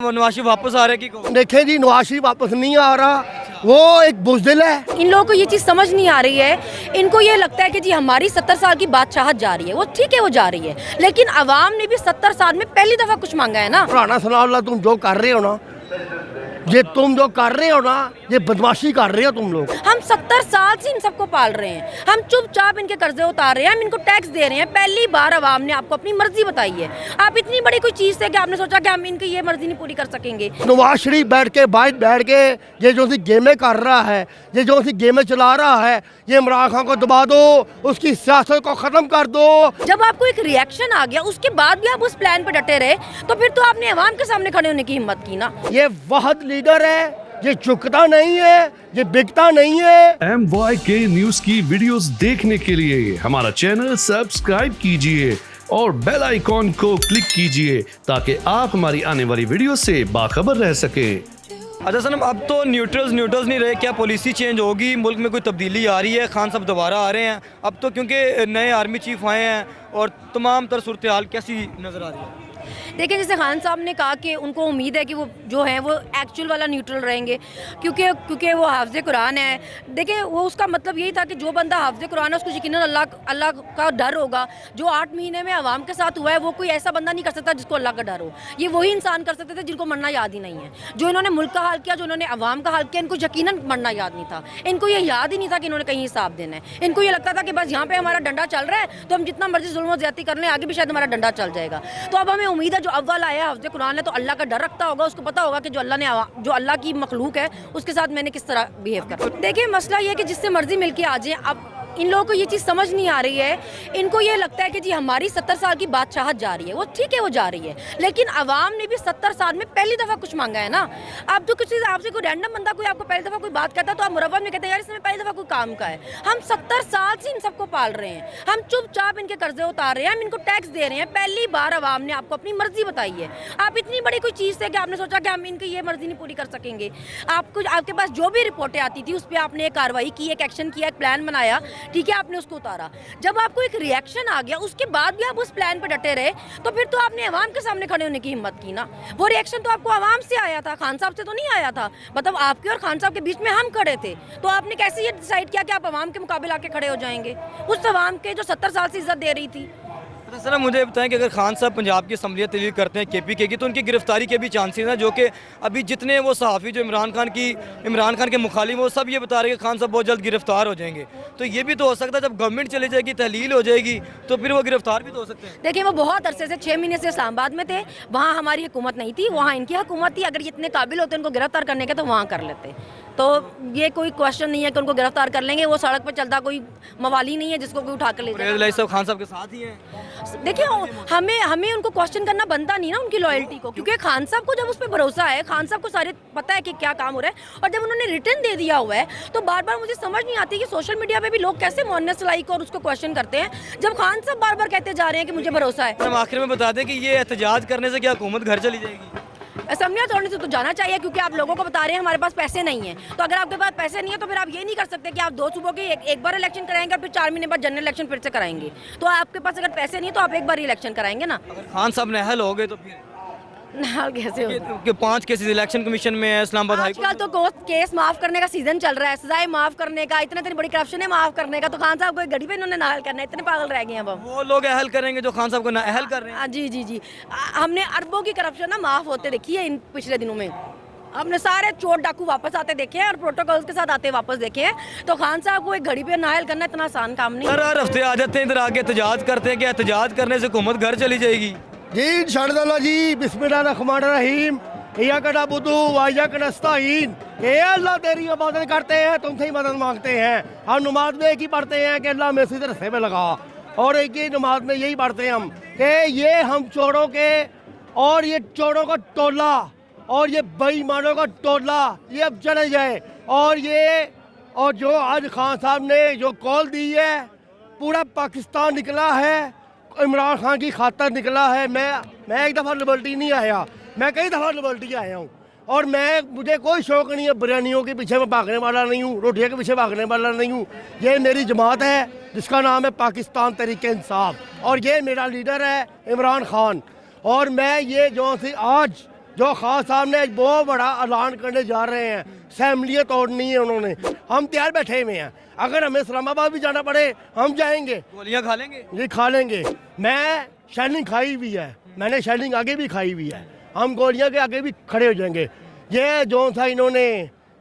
नवाज शरीफ वापस आ रहे हैं कि कौन? देखें जी, नवाज शरीफ वापस नहीं आ रहा, वो एक बुज़दिल है। इन लोगों को ये चीज़ समझ नहीं आ रही है। इनको ये लगता है कि जी हमारी 70 साल की बादशाहत जा रही है, वो ठीक है, वो जा रही है, लेकिन अवाम ने भी 70 साल में पहली दफ़ा कुछ मांगा है ना। पुराना सनाउल्लाह, तुम जो कर रहे हो ना, तुम जो कर रहे हो ना, ये बदमाशी कर रहे हो तुम लोग। हम 70 साल से इन सबको पाल रहे हैं, हम चुपचाप इनके कर्जे उतार रहे हैं, हम इनको टैक्स दे रहे हैं। पहली बार अवाम ने आपको अपनी मर्जी बताई है। आप इतनी बड़ी कोई चीज़ है कि आपने सोचा कि हम इनकी ये मर्जी नहीं पूरी कर सकेंगे। नवाज शरीफ बैठ के ये जो सी गेमें कर रहा है, ये जो सी गेमें चला रहा है, ये इमरान खान को दबा दो, उसकी सियासत को ख़त्म कर दो। जब आपको एक रिएक्शन आ गया, उसके बाद भी आप उस प्लान पे डटे रहे, तो फिर तो आपने अवाम के सामने खड़े होने की हिम्मत की ना। ये वहद लीडर है, ये झुकता नहीं है, ये बिकता नहीं है। MYK न्यूज की वीडियोस देखने के लिए हमारा चैनल सब्सक्राइब कीजिए और बेल आइकॉन को क्लिक कीजिए ताकि आप हमारी आने वाली वीडियो से बाखबर रह सके। अच्छा सनम, अब तो न्यूट्रल्स नहीं रहे, क्या पॉलिसी चेंज होगी? मुल्क में कोई तब्दीली आ रही है? खान साहब दोबारा आ रहे हैं अब तो, क्योंकि नए आर्मी चीफ आए हैं और तमाम तर सूरत हाल कैसी नज़र आ रही है? देखिए, जैसे खान साहब ने कहा कि उनको उम्मीद है कि वो जो है वो एक्चुअल वाला न्यूट्रल रहेंगे, क्योंकि वो हाफ़िज़ कुरान है। देखिए, वो उसका मतलब यही था कि जो बंदा हाफ़िज़ कुरान है उसको यकीनन अल्लाह का डर होगा। जो 8 महीने में अवाम के साथ हुआ है, वो कोई ऐसा बंदा नहीं कर सकता जिसको अल्लाह का डर हो। ये वही इंसान कर सकते थे जिनको मरना याद ही नहीं है। जो इन्होंने मुल्क का हाल किया, जो इन्होंने अवाम का हाल किया, इनको यकीनन मरना याद नहीं था। इनको ये याद ही नहीं था कि इन्होंने कहीं हिसाब देना है। इनको ये लगता था कि बस यहाँ पे हमारा डंडा चल रहा है, तो हम जितना मर्जी जुल्म और ज़्यादती कर लें, आगे भी शायद हमारा डंडा चल जाएगा। तो अब हमें उम्मीद है जो अव्वल आया हाफ़िज़ कुरान है, तो अल्लाह का डर रखता होगा, उसको पता होगा कि जो अल्लाह की मखलूक है उसके साथ मैंने किस तरह बिहेव करना। देखिए, मसला ये है कि जिससे मर्जी मिलके आ जाए। अब इन लोगों को ये चीज़ समझ नहीं आ रही है। इनको ये लगता है कि जी हमारी 70 साल की बादशाहत जा रही है, वो ठीक है, वो जा रही है, लेकिन अवाम ने भी 70 साल में पहली दफ़ा कुछ मांगा है ना। अब तो किसी आपसे कोई रैंडम बंदा कोई आपको पहली दफ़ा कोई बात करता है तो आप मुरव्वत में कहते हैं यार इसने पहली दफ़ा कोई काम का है। हम 70 साल से इन सबको पाल रहे हैं, हम चुपचाप इनके कर्जे उतार रहे हैं, हम इनको टैक्स दे रहे हैं। पहली बार अवाम ने आपको अपनी मर्जी बताई है। आप इतनी बड़ी कोई चीज़ है कि आपने सोचा कि हम इनकी ये मर्जी नहीं पूरी कर सकेंगे। आपके पास जो भी रिपोर्टें आती थी उस पर आपने एक कार्रवाई की, एक एक्शन किया, एक प्लान बनाया, ठीक है, आपने उसको उतारा। जब आपको एक रिएक्शन आ गया, उसके बाद भी आप उस प्लान पर डटे रहे, तो फिर तो आपने अवाम के सामने खड़े होने की हिम्मत की ना। वो रिएक्शन तो आपको अवाम से आया था, खान साहब से तो नहीं आया था। मतलब आपके और खान साहब के बीच में हम खड़े थे, तो आपने कैसे ये डिसाइड किया कि आप अवाम के मुकाबले आके खड़े हो जाएंगे, उस अवाम के जो 70 साल से इज्जत दे रही थी। अच्छा सर, मुझे बताएं कि अगर खान साहब पंजाब की असम्बलियाँ तहलील करते हैं KPK की, तो उनकी गिरफ्तारी के भी चांसेस हैं, जो कि अभी जितने वो सहाफ़ी जो इमरान खान के मुखालिफ, वो सब ये बता रहे हैं कि खान साहब बहुत जल्द गिरफ्तार हो जाएंगे। तो ये भी तो हो सकता है जब गवर्नमेंट चली जाएगी, तहलील हो जाएगी, तो फिर वो गिरफ्तार भी तो हो सकते हैं। देखिए, वो बहुत अरसे से 6 महीने से इस्लामाबाद में थे, वहाँ हमारी हुकूमत नहीं थी, वहाँ इनकी हुकूमत थी। अगर ये इतने काबिल होते उनको गिरफ्तार करने के, तो वहाँ कर लेते। तो ये कोई क्वेश्चन नहीं है कि उनको गिरफ्तार कर लेंगे। वो सड़क पर चलता कोई मवाली नहीं है जिसको कोई उठा कर ले जाए। सब खान साहब के साथ ही हैं। देखिए, हमें उनको क्वेश्चन करना बनता नहीं ना, उनकी लॉयल्टी को, क्योंकि खान साहब को जब उस पर भरोसा है, खान साहब को सारे पता है कि क्या काम हो रहा है, और जब उन्होंने रिटर्न दे दिया हुआ है, तो बार बार मुझे समझ नहीं आती कि सोशल मीडिया पे भी लोग कैसे मोहन्नस लाइक और उसको क्वेश्चन करते हैं, जब खान साहब बार बार कहते जा रहे हैं कि मुझे भरोसा है। हम आखिर में बता दें कि ये एहतजाज करने से क्या हुकूमत घर चली जाएगी? असम्बलियाँ तोड़ने से तो जाना चाहिए, क्योंकि आप लोगों को बता रहे हैं हमारे पास पैसे नहीं हैं। तो अगर आपके पास पैसे नहीं है, तो फिर आप ये नहीं कर सकते कि आप 2 सूबों के एक बार इलेक्शन कराएंगे और फिर 4 महीने बाद जनरल इलेक्शन फिर से कराएंगे। तो आपके पास अगर पैसे नहीं है तो आप एक बार ही इलेक्शन कराएंगे ना। अगर खान साहब नाअहल हो गए तो फिर कैसे कि 5 केसेस इलेक्शन कमीशन में है, इस्लामाबाद हाई आजकल तो केस माफ करने का सीजन चल रहा है, सजाएं माफ करने का, इतनी बड़ी करप्शन है माफ करने का। तो खान साहब को एक घड़ी पे इन्होंने नाअहल करना है, इतने पागल रह गए हैं अब। वो लोग अहल करेंगे जो खान साहब को नाअहल कर रहे हैं। जी जी जी, हमने अरबों की करप्शन ना माफ होते देखी है इन पिछले दिनों में। हमने सारे चोर डाकू वापस आते देखे हैं और प्रोटोकॉल्स के साथ आते वापस देखे हैं। तो खान साहब को एक घड़ी पे नाअहल करना इतना आसान काम नहीं। हर हफ्ते आ जाते हैं इधर आके एहतजाज करते हैं कि एहतजाज करने से हुकूमत घर चली जाएगी। जी शरदल्ला जी, बिस्मिल्लाहिर्रहमानिर्रहीम, इय्याक नअबुदु व इय्याक नस्तईन। ये अल्लाह तेरी इबादत करते हैं, तुमसे ही मदद मांगते हैं। हम नमाज में एक ही पढ़ते हैं कि अल्लाह में सीधे रस्ते में लगा, और एक ही नमाज में यही पढ़ते हैं हम कि ये हम चोरों के और ये चोरों का टोला और ये बेईमानों का टोला ये अब चले जाए। और जो आज खान साहब ने जो कॉल दी है, पूरा पाकिस्तान निकला है, इमरान खान की खातर निकला है। मैं एक दफ़ा लिबर्टी नहीं आया, मैं कई दफ़ा लिबर्टी आया हूँ, और मुझे कोई शौक़ नहीं है, बिरयानियों के पीछे मैं भागने वाला नहीं हूँ, रोटियों के पीछे भागने वाला नहीं हूँ। ये मेरी जमात है जिसका नाम है पाकिस्तान तहरीक इंसाफ, और ये मेरा लीडर है इमरान खान। और मैं ये जो सी आज जो खान साहब ने बहुत बड़ा ऐलान करने जा रहे हैं, असेंबलियाँ तोड़नी है उन्होंने, हम तैयार बैठे हुए हैं। अगर हमें इस्लामाबाद भी जाना पड़े हम जाएंगे। गोलियां खा लेंगे? ये खा लेंगे। मैं शेलिंग खाई हुई है, मैंने शेलिंग आगे भी खाई हुई है, हम गोलियां के आगे भी खड़े हो जाएंगे। ये जो था इन्होंने,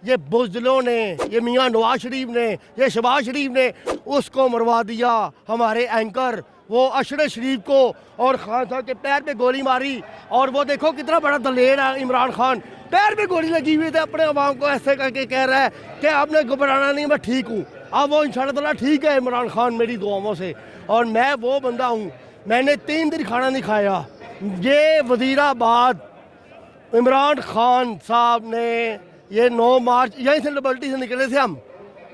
ये बुज़दिलों ने, ये मियाँ नवाज शरीफ ने, ये शहबाज शरीफ ने उसको मरवा दिया, हमारे एंकर वो अशरफ शरीफ को, और खान साहब के पैर पे गोली मारी। और वो देखो कितना बड़ा दलेर है इमरान खान, पैर पे गोली लगी हुई थी, अपने अवाम को ऐसे करके कह रहा है कि आपने घबराना नहीं, मैं ठीक हूँ। अब वो इंशाअल्लाह ठीक है इमरान खान मेरी दुआओं से, और मैं वो बंदा हूँ, मैंने 3 दिन खाना नहीं खाया। ये वज़ीराबाद इमरान खान साहब ने ये 9 मार्च यहीं से लिबर्टी से निकले थे हम,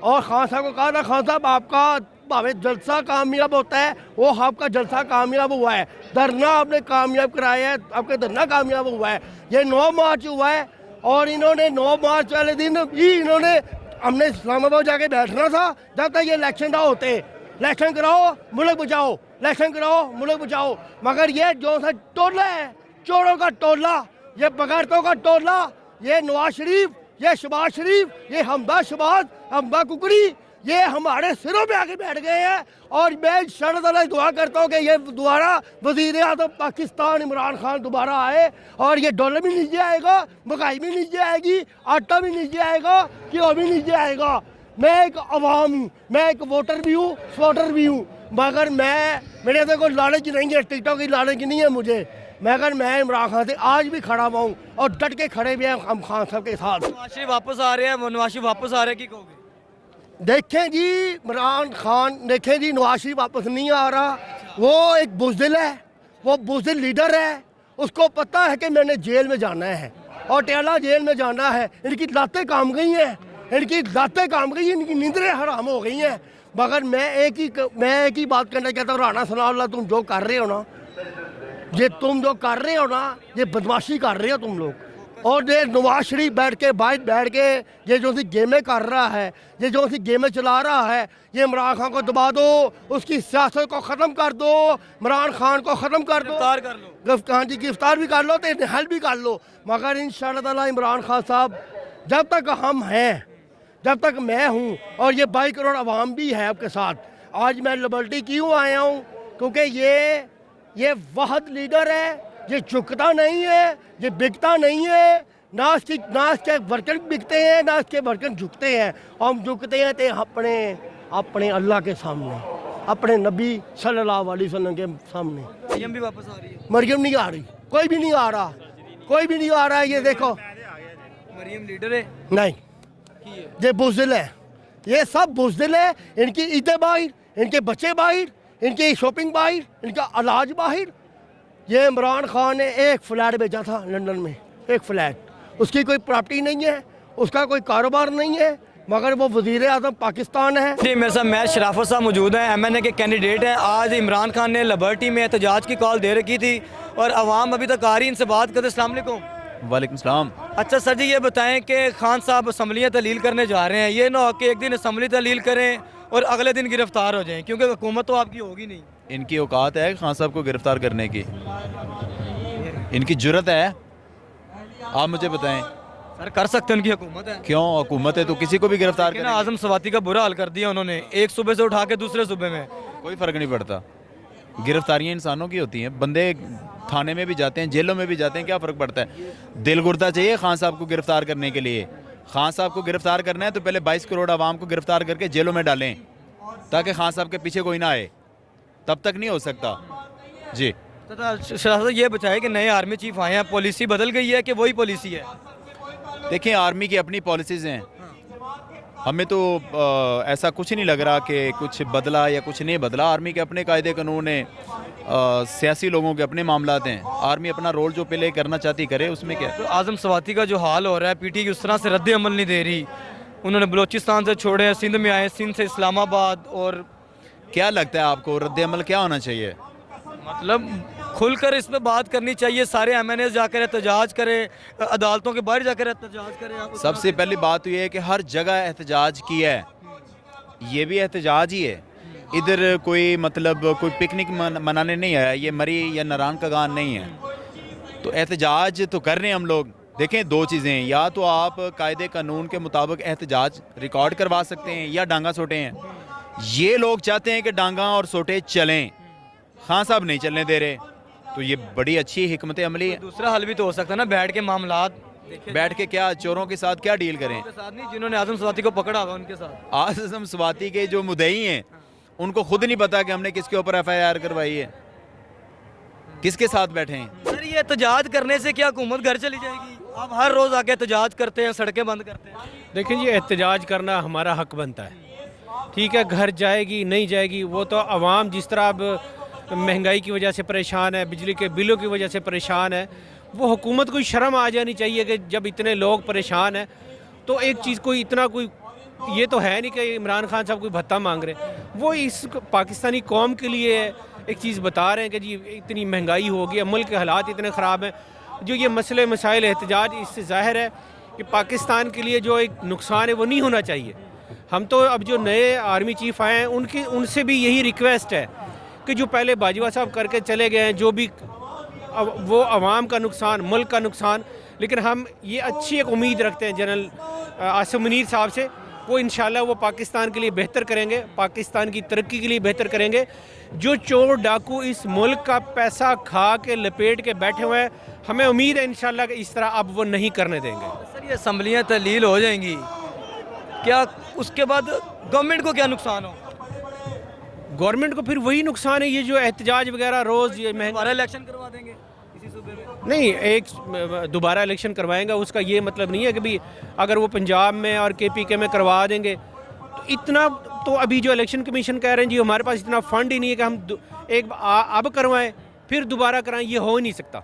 और खान साहब को कहा था खान साहब आपका भावे जलसा कामयाब होता है, वो आपका जलसा कामयाब हुआ है, धरना आपने कामयाब कराया है, आपका धरना कामयाब हुआ है। ये 9 मार्च हुआ है, और इन्होंने 9 मार्च वाले दिन ही इन्होंने, हमने इस्लामाबाद जाके बैठना था जब तक ये इलेक्शन ना होते। इलेक्शन कराओ मुल्क बचाओ, इलेक्शन कराओ मुल्क बचाओ, मगर ये जो सा टोला है, चोरों का टोला, ये बगैरतों का टोला, ये नवाज शरीफ, ये शहबाज शरीफ, ये हमदा शहबाज, हमदा कुकड़ी, ये हमारे सिरों पे आके बैठ गए हैं। और मैं इंशाअल्लाह दुआ करता हूँ कि ये दोबारा वज़ीर आज़म पाकिस्तान इमरान खान दोबारा आए, और ये डॉलर भी नीचे आएगा, महंगाई भी नीचे आएगी, आटा भी नीचे आएगा, घी भी नीचे आएगा। मैं एक अवाम हूँ, मैं एक वोटर भी हूँ, सपोर्टर भी हूँ, मगर मेरे अंदर कोई लालच नहीं है, टिकटों की लालच नहीं है मुझे, मगर मैं इमरान खान से आज भी खड़ा हुआ हूँ, और डट के खड़े भी हैं हम खान साहब के साथ। नवाज शरीफ वापस आ रहे हैं, नवाज शरीफ वापस आ रहे हैं, की कहोगे? देखें जी इमरान खान, देखें जी नवाज शरीफ वापस नहीं आ रहा, वो एक बुज़दिल है, वो बुज़दिल लीडर है, उसको पता है कि मैंने जेल में जाना है, और टेला जेल में जाना है। इनकी लातें काम गई हैं, इनकी लातें काम गई हैं, इनकी नींदें हराम हो गई हैं। मगर मैं एक ही बात करना चाहता हूँ, राणा सनाउल्लाह तुम जो कर रहे हो ना, ये तुम जो कर रहे हो ना, ये बदमाशी कर रहे हो तुम लोग। और ये नवाज शरीफ बैठ के ये जो सी गेमें कर रहा है, ये जो सी गेमें चला रहा है, ये इमरान खान को दबा दो, उसकी सियासत को ख़त्म कर दो, इमरान खान को ख़त्म कर दो, गिरफ्तार कर लो। हाँ जी, गिरफ्तार भी कर लो तो निहल भी कर लो। मगर इंशाअल्लाह इमरान खान साहब, जब तक हम हैं, जब तक मैं हूँ, और ये 22 करोड़ आवाम भी है आपके साथ। आज मैं लिबर्टी क्यों आया हूँ? क्योंकि ये वहद लीडर है, ये झुकता नहीं है, ये बिकता नहीं है, ना इसके वर्कर बिकते हैं, ना इसके वर्कर झुकते हैं। हम झुकते हैं तो अपने अल्लाह के सामने, अपने नबी सल्लल्लाहु अलैहि वसल्लम के सामने। मरियम भी वापस आ रही है? मरियम नहीं आ रही, कोई भी नहीं आ रहा, कोई भी नहीं आ रहा है। ये देखो मरियम लीडर है नहीं, ये बुज़दिल है, ये सब बुज़दिल है। इनकी ईदें बाहर, इनके बच्चे बाहर, इनकी शॉपिंग बाहर, इनका इलाज बाहर। ये इमरान खान ने एक फ्लैट बेचा था लंदन में, एक फ्लैट, उसकी कोई प्रॉपर्टी नहीं है, उसका कोई कारोबार नहीं है, मगर वो वज़ीर आज़म पाकिस्तान है। जी, मेरे साथ महज शराफत साहब मौजूद हैं, MNA के कैंडिडेट हैं। आज इमरान खान ने लिबर्टी में एहतजाज की कॉल दे रखी थी, और आवाम अभी तक आ रही, इनसे बात करते। अस्सलाम वालेकुम। वालेकुम सलाम। अच्छा सर जी, ये बताएं कि खान साहब असम्बलियाँ तहलील करने जा रहे हैं, ये ना हो कि एक दिन असम्बली तहलील करें और अगले दिन गिरफ्तार हो जाएं, क्योंकि हुकूमत तो आपकी होगी नहीं। इनकी औकात है खान साहब को गिरफ्तार करने की, इनकी जुर्रत है? आप मुझे बताएं। सर कर सकते हैं, उनकी हुकूमत है। क्यों हुकूमत है तो किसी को भी गिरफ्तार लेकिन करें? आजम सवाती का बुरा हाल कर दिया उन्होंने, एक सूबे से उठा के दूसरे सूबे में। कोई फ़र्क नहीं पड़ता, गिरफ्तारियाँ इंसानों की होती हैं, बंदे थाने में भी जाते हैं, जेलों में भी जाते हैं, क्या फ़र्क पड़ता है? दिल गुर्दा चाहिए खान साहब को गिरफ्तार करने के लिए। खान साहब को गिरफ्तार करना है तो पहले 22 करोड़ आवाम को गिरफ्तार करके जेलों में डालें, ताकि खान साहब के पीछे कोई ना आए, तब तक नहीं हो सकता। जी शराफत ये बताया कि नए आर्मी चीफ आए हैं, पॉलिसी बदल गई है कि वही पॉलिसी है? देखिए, आर्मी की अपनी पॉलिसीज़ हैं, हमें तो ऐसा कुछ नहीं लग रहा कि कुछ बदला या कुछ नहीं बदला। आर्मी के अपने कायदे कानून हैं, सियासी लोगों के अपने मामलात हैं, आर्मी अपना रोल जो प्ले करना चाहती करे, उसमें क्या। तो आजम सवाती का जो हाल हो रहा है, PTI की उस तरह से रद्द अमल नहीं दे रही, उन्होंने बलोचिस्तान से छोड़े, सिंध में आए, सिंध से इस्लामाबाद। और क्या लगता है आपको रद्द अमल क्या होना चाहिए? मतलब खुलकर इस पे बात करनी चाहिए, सारे MNA जाकर एहतजाज करें, अदालतों के बाहर जाकर एहतजाज करें। आप सबसे पहली बात तो ये है कि हर जगह एहतजाज किया है, ये भी एहतजाज ही है। इधर कोई मतलब कोई पिकनिक मनाने नहीं आया, ये मरी या नारायण का गान नहीं है। तो एहतजाज तो कर रहे हैं हम लोग। देखें, दो चीज़ें हैं, या तो आप कायदे कानून के मुताबिक एहतजाज रिकॉर्ड करवा सकते हैं या डांगा सोटे हैं। ये लोग चाहते हैं कि डांगा और सोटे चलें, खान साहब नहीं चलने दे रहे, तो ये बड़ी अच्छी हिकमत अमली है। दूसरा हल भी तो हो सकता है ना, बैठ के मामलात बैठ के क्या चोरों के साथ क्या डील करें? उनके साथ नहीं, जिन्होंने आजम स्वाति को पकड़ा हुआ उनके साथ। आज़म स्वाति के जो मुद्दई हैं उनको खुद नहीं पता कि हमने किसके ऊपर FIR करवाई है, किसके साथ बैठे हैं। सर ये एहतजाज करने से क्या हुकूमत घर चली जाएगी? आप हर रोज़ आके एहतजाज करते हैं, सड़कें बंद करते हैं। देखिए जी, एहतजाज करना हमारा हक बनता है, ठीक है। घर जाएगी नहीं जाएगी वो तो आवाम जिस तरह अब महंगाई की वजह से परेशान है, बिजली के बिलों की वजह से परेशान है, वो हुकूमत को शर्म आ जानी चाहिए कि जब इतने लोग परेशान हैं तो एक चीज़ कोई इतना कोई ये तो है नहीं कि इमरान खान साहब कोई भत्ता मांग रहे हैं, वो इस पाकिस्तानी कौम के लिए एक चीज़ बता रहे हैं कि जी इतनी महंगाई हो गई है, मुल्क के हालात इतने ख़राब हैं। जो ये मसले मसाइल एहतजाज, इससे ज़ाहिर है कि पाकिस्तान के लिए जो एक नुकसान है वो नहीं होना चाहिए। हम तो अब जो नए आर्मी चीफ़ आए हैं उनसे भी यही रिक्वेस्ट है कि जो पहले बाजवा साहब करके चले गए हैं, जो भी वो आवाम का नुकसान, मुल्क का नुकसान, लेकिन हम ये अच्छी एक उम्मीद रखते हैं जनरल आसिम मुनीर साहब से, वो इंशाल्लाह वो पाकिस्तान के लिए बेहतर करेंगे, पाकिस्तान की तरक्की के लिए बेहतर करेंगे। जो चोर डाकू इस मुल्क का पैसा खा के लपेट के बैठे हुए हैं, हमें उम्मीद है इंशाल्लाह कि इस तरह अब वो नहीं करने देंगे। सर ये असम्बलियाँ तहलील हो जाएंगी, क्या उसके बाद गवर्नमेंट को क्या नुकसान हो? गवर्नमेंट को फिर वही नुकसान है, ये जो एहतजाज वगैरह रोज़ ये हमारा इलेक्शन करवा देंगे इसी सूबे में। नहीं, एक दोबारा इलेक्शन करवाएंगे उसका ये मतलब नहीं है कि भी अगर वो पंजाब में और KPK में करवा देंगे तो इतना तो अभी जो इलेक्शन कमीशन कह रहे हैं जी हमारे पास इतना फंड ही नहीं है कि हम अब करवाएं फिर दोबारा कराएं, ये हो ही नहीं सकता।